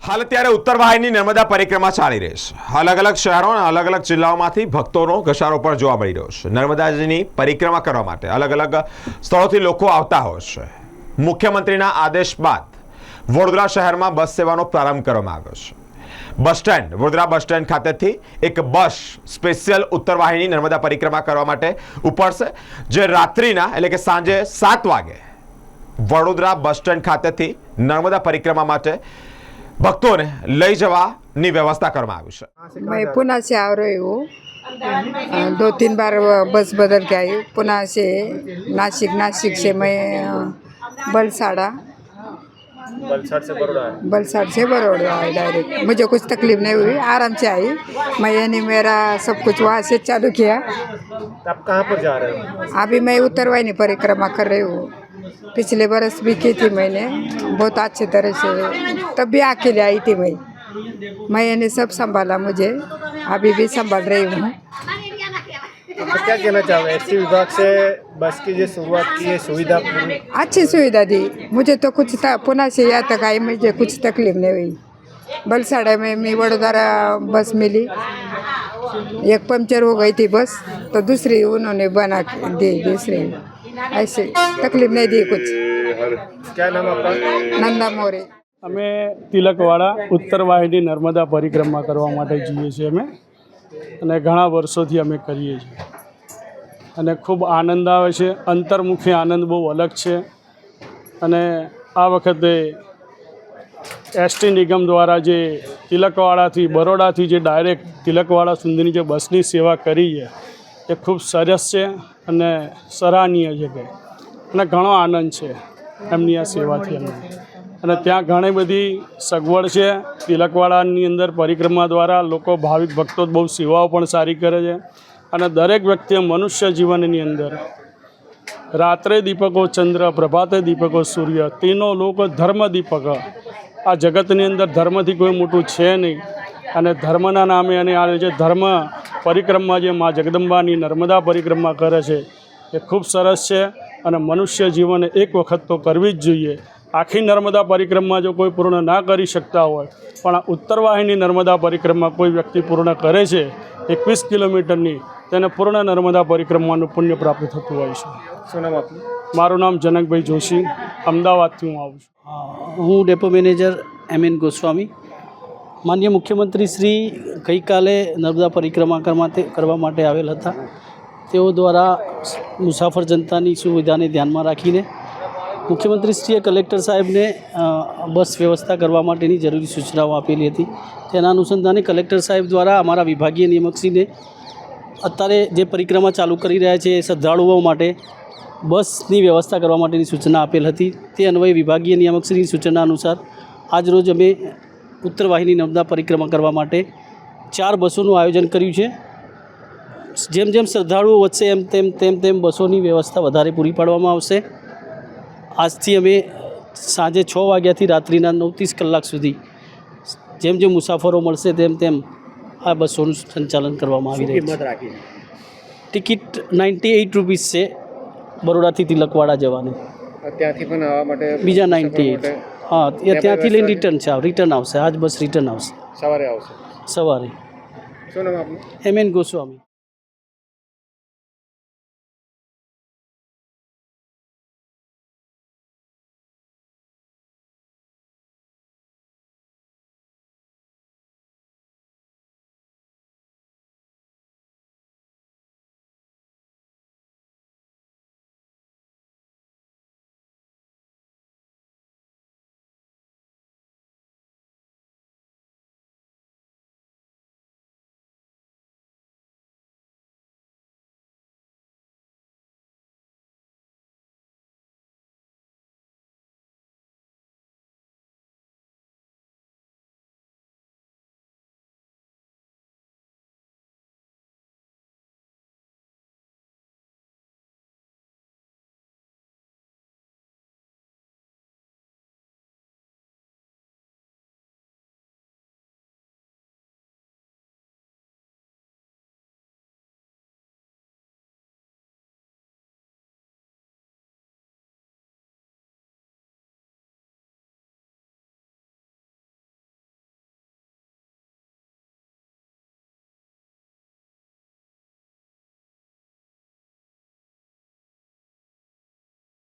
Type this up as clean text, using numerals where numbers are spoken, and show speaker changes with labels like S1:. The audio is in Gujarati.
S1: હાલ અત્યારે ઉત્તર વાહિની નર્મદા પરિક્રમા ચાલી રહી છે। અલગ અલગ શહેરો અને અલગ અલગ જિલ્લાઓમાંથી ભક્તોનો ઘસારો પણ જોવા મળી રહ્યો છે। નર્મદાજીની પરિક્રમા કરવા માટે અલગ અલગ સ્થળોથી લોકો આવતા હોય છે। મુખ્યમંત્રીના આદેશ બાદ વડોદરા શહેરમાં બસ સેવાનો પ્રારંભ કરવામાં આવ્યો છે। Bus stand Vadodara bus stand ખાતેથી એક બસ સ્પેશિયલ ઉત્તર વાહિની નર્મદા પરિક્રમા કરવા માટે ઉપડશે, જે રાત્રિના એટલે કે સાંજે 7 વાગે વડોદરા બસ સ્ટેન્ડ ખાતેથી નર્મદા પરિક્રમા માટે भक्तों ने लई जवानी व्यवस्था करवा।
S2: मैं पुणे से आ रही हूँ, 2-3 बार बस बदल के आई। पुणे से नासिक से मैं बलसाड़ से बड़ौदा आई डायरेक्ट। मुझे कुछ तकलीफ नहीं हुई, आराम से आई। मैंने मेरा सब कुछ वहाँ से चालू किया।
S3: आप कहाँ पर जा रहे हो?
S2: अभी मैं उत्तर वाहिनी परिक्रमा कर रही हूँ। पिछले बरस भी की थी मैंने, बहुत अच्छी तरह से। तब भी अकेले आई थी मैंने सब संभाला, मुझे अभी भी संभाल रही हूँ।
S3: तो क्या कहना चाहोगे? एसटी विभाग से बस की जो शुरुआत की है, सुविधा
S2: अच्छी सुविधा दी। मुझे तो कुछ था, पुणे से यहाँ तक आई, मुझे कुछ तकलीफ नहीं हुई। बलसाड़ा में मैं वडोदरा बस मिली, एक पंचर हो गई थी बस, तो दूसरी उन्होंने बना दी, दूसरी ऐसे तकलीफ नहीं दी कुछ।
S3: क्या नाम आपका?
S2: नंदा मोरे।
S4: અમે તિલકવાડા ઉત્તર વાહિની નર્મદા પરિક્રમા કરવા માટે જઈએ છીએ અમે, અને ઘણા વર્ષોથી અમે કરીએ છીએ અને ખૂબ આનંદ આવે છે। અંતર્મુખી આનંદ બહુ અલગ છે। અને આ વખતે એસટી નિગમ દ્વારા જે તિલકવાડાથી બરોડાથી જે ડાયરેક્ટ તિલકવાડા સુધીની જે બસની સેવા કરી છે એ ખૂબ સરસ છે અને સરાહનીય છે કે, અને ઘણો આનંદ છે એમની આ સેવાથી અમને। અને ત્યાં ઘણી બધી સગવડ છે। તિલકવાડાની અંદર પરિક્રમા દ્વારા લોકો ભાવિક ભક્તો બહુ સેવાઓ પણ સારી કરે છે। અને દરેક વ્યક્તિએ મનુષ્ય જીવનની અંદર રાત્રે દીપકો ચંદ્ર, પ્રભાતે દીપકો સૂર્ય, तीनों लोक धर्म दीपक। આ જગતની અંદર ધર્મથી કોઈ મોટું છે નહીં, અને ધર્મના નામે અને આ જે ધર્મ પરિક્રમા જે મા જગદંબાની નર્મદા પરિક્રમા કરે છે એ ખૂબ સરસ છે। અને મનુષ્ય જીવને એક વખત તો કરવી જ જોઈએ। આખી નર્મદા પરિક્રમા જો કોઈ પૂર્ણ ના કરી શકતા હોય, પણ આ ઉત્તર વાહિની નર્મદા પરિક્રમા કોઈ વ્યક્તિ પૂર્ણ કરે છે 21 કિલોમીટરની, તેને પૂર્ણ નર્મદા પરિક્રમાનું પુણ્ય પ્રાપ્ત થતું હોય છે।
S3: શું નામ આપનું?
S4: મારું નામ જનકભાઈ જોશી, અમદાવાદથી હું આવું છું।
S5: હું ડેપો મેનેજર MN ગોસ્વામી। માનનીય મુખ્યમંત્રી શ્રી ગઈકાલે નર્મદા પરિક્રમા કરવા માટે આવેલ હતા। તેઓ દ્વારા મુસાફર જનતાની સુવિધાને ધ્યાનમાં રાખીને મુખ્યમંત્રીશ્રીએ કલેક્ટર સાહેબને બસ વ્યવસ્થા કરવા માટેની જરૂરી સૂચનાઓ આપેલી હતી। તેના અનુસંધાને કલેક્ટર સાહેબ દ્વારા અમારા વિભાગીય નિયામકશ્રીને અત્યારે જે પરિક્રમા ચાલુ કરી રહ્યા છે શ્રદ્ધાળુઓ માટે બસની વ્યવસ્થા કરવા માટેની સૂચના આપેલ હતી। તે અન્વયે વિભાગીય નિયામકશ્રીની સૂચના અનુસાર આજરોજ અમે ઉત્તર વાહિની નર્મદા પરિક્રમા કરવા માટે 4 બસોનું આયોજન કર્યું છે। જેમ જેમ શ્રદ્ધાળુઓ વધશે તેમ બસોની વ્યવસ્થા વધારે પૂરી પાડવામાં આવશે। આજથી અમે સાંજે 6 વાગ્યાથી રાત્રિના 9-30 કલાક સુધી જેમ જેમ મુસાફરો મળશે તેમ આ બસોનું સંચાલન કરવામાં આવી રહ્યું છે। ટિકિટ 98 રૂપીસ છે બરોડાથી તિલકવાડા જવાની,
S3: ત્યાંથી પણ આવવા માટે
S5: બીજા 98। હા, ત્યાંથી લઈને રિટર્ન આવશે। આજ બસ રિટર્ન આવશે,
S3: સવારે આવશે।
S5: સવારે।
S3: શું નામ આપનું?
S5: MN ગોસ્વામી।